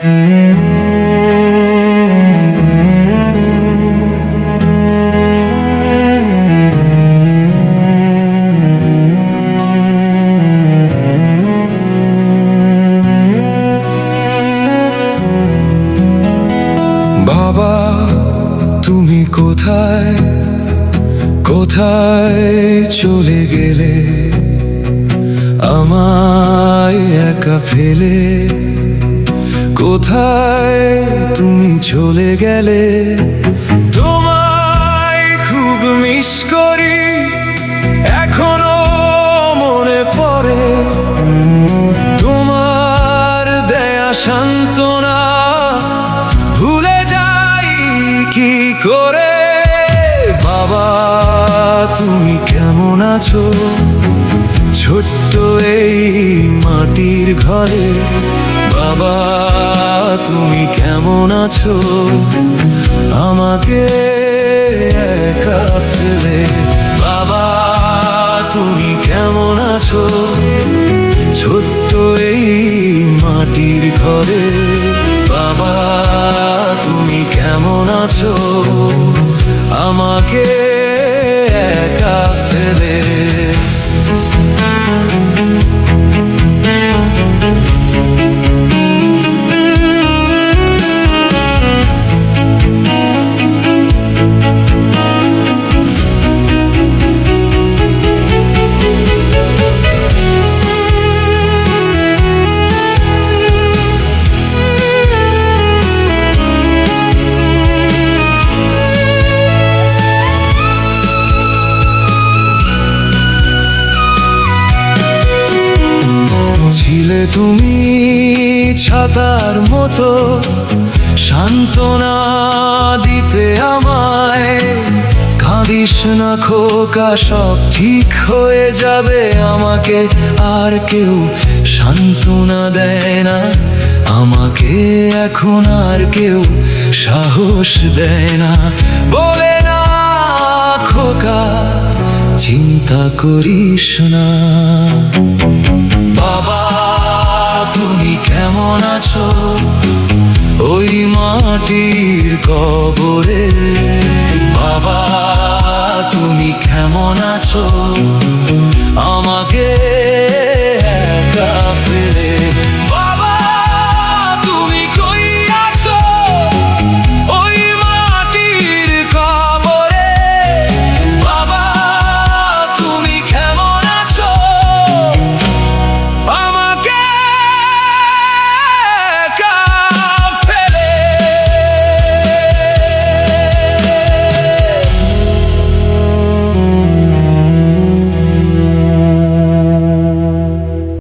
বাবা তুমি কোথায় কোথায় চলে গেলে, আমায় একা ফেলে? কোথায় তুমি চলে গেলে? তোমায় খুব মিস করি, এখনো মনে পড়ে তোমার দেয়া সান্ত্বনা, ভুলে যাই কি করে? বাবা তুমি কেমন আছো ছোট্ট এই মাটির ঘরে? বাবা তুমি কেমন আছো আমাকে একা ফেলে? বাবা তুমি কেমন আছো ছোট্ট এই মাটির ঘরে? বাবা তুমি কেমন আছো আমাকে একা ফেলে? ছিলে তুমি ছাতার মতো সান্ত্বনা দিতে আমায়, কাঁদিস না খোকা সব ঠিক হয়ে যাবে। আমাকে আর কেউ সান্ত্বনা দেয় না, আমাকে এখন আর কেউ সাহস দেয় না। বলে না খোকা চিন্তা করিস না। বাবা তুমি কেমন আছো ওই মাটির কবরে? বাবা তুমি কেমন আছো আমাকে একা ফেলে?